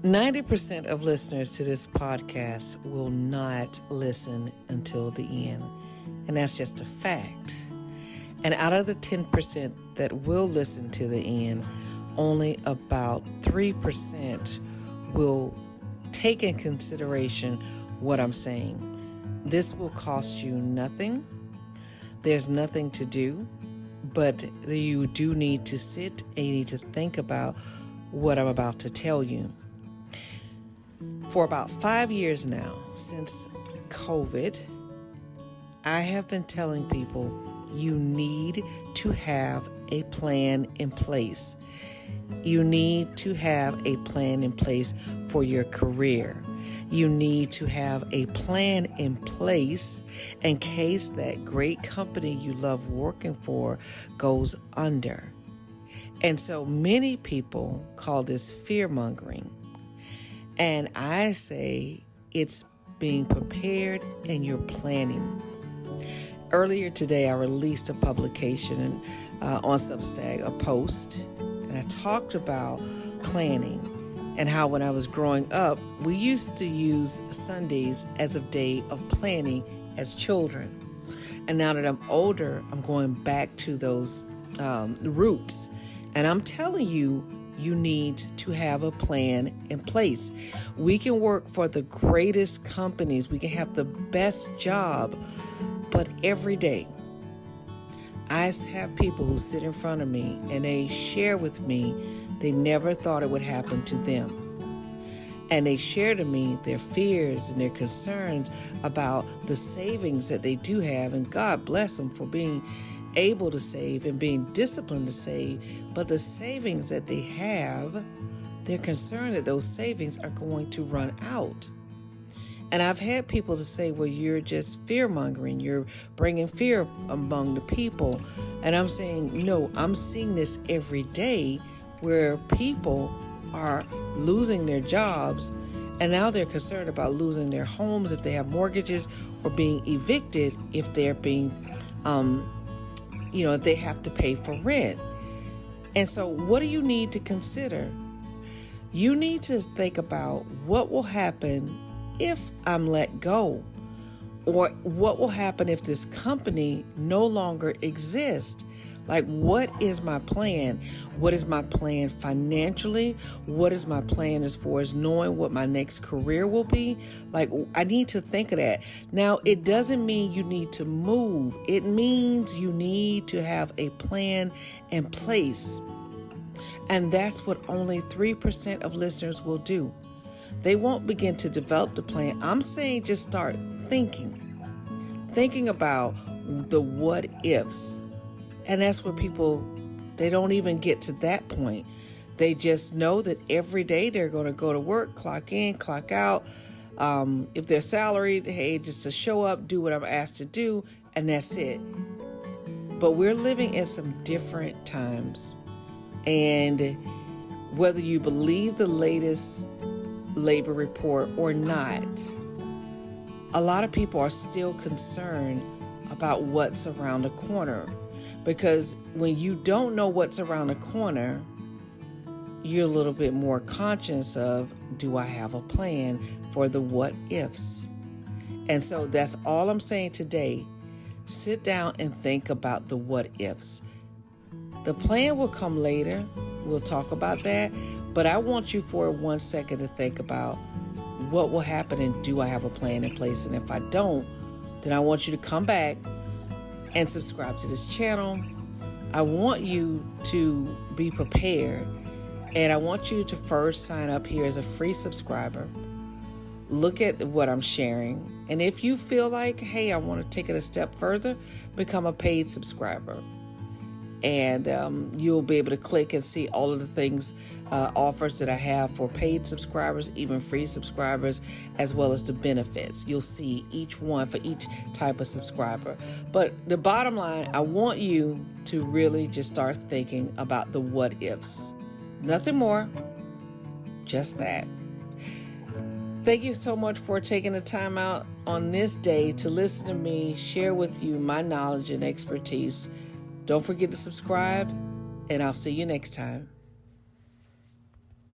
90% of listeners to this podcast will not listen until the end, and that's just a fact. And out of the 10% that will listen to the end, only about 3% will take in consideration what I'm saying. This will cost you nothing. There's nothing to do, but you do need to sit and you need to think about what I'm about to tell you. For about 5 years now, since COVID, I have been telling people you need to have a plan in place. You need to have a plan in place for your career. You need to have a plan in place in case that great company you love working for goes under. And so many people call this fear-mongering. And I say it's being prepared and you're planning. Earlier today, I released a publication on Substack, a post, and I talked about planning and how when I was growing up, we used to use Sundays as a day of planning as children. And now that I'm older, I'm going back to those roots. And I'm telling you, you need to have a plan in place. We can work for the greatest companies. We can have the best job, but every day, I have people who sit in front of me and they share with me they never thought it would happen to them. And they share to me their fears and their concerns about the savings that they do have. And God bless them for being able to save and being disciplined to save. But the savings that they have, they're concerned that those savings are going to run out. And I've had people to say, well, you're just fear-mongering. You're bringing fear among the people. And I'm saying, no, I'm seeing this every day where people are losing their jobs and now they're concerned about losing their homes if they have mortgages or being evicted if they're being, if they have to pay for rent. And so what do you need to consider? You need to think about what will happen if I'm let go, or what will happen if this company no longer exists. Like, what is my plan? What is my plan financially? What is my plan as far as knowing what my next career will be? Like, I need to think of that. Now, it doesn't mean you need to move. It means you need to have a plan in place. And that's what only 3% of listeners will do. They won't begin to develop the plan. I'm saying just start thinking about the what ifs. And that's where people, they don't even get to that point. They just know that every day they're going to go to work, clock in, clock out. If they're salaried, hey, just to show up, do what I'm asked to do, and that's it. But we're living in some different times. And whether you believe the latest labor report or not, a lot of people are still concerned about what's around the corner. Because when you don't know what's around the corner, you're a little bit more conscious of, do I have a plan for the what ifs? And so that's all I'm saying today. Sit down and think about the what ifs. The plan will come later. We'll talk about that. But I want you for 1 second to think about what will happen and do I have a plan in place? And if I don't, then I want you to come back and subscribe to this channel. I want you to be prepared, and I want you to first sign up here as a free subscriber. Look at what I'm sharing, and if you feel like, hey, I want to take it a step further, become a paid subscriber. And you'll be able to click and see all of the things, offers that I have for paid subscribers, even free subscribers, as well as the benefits. You'll see each one for each type of subscriber. But the bottom line, I want you to really just start thinking about the what ifs. Nothing more, just that. Thank you so much for taking the time out on this day to listen to me share with you my knowledge and expertise. Don't forget to subscribe, and I'll see you next time.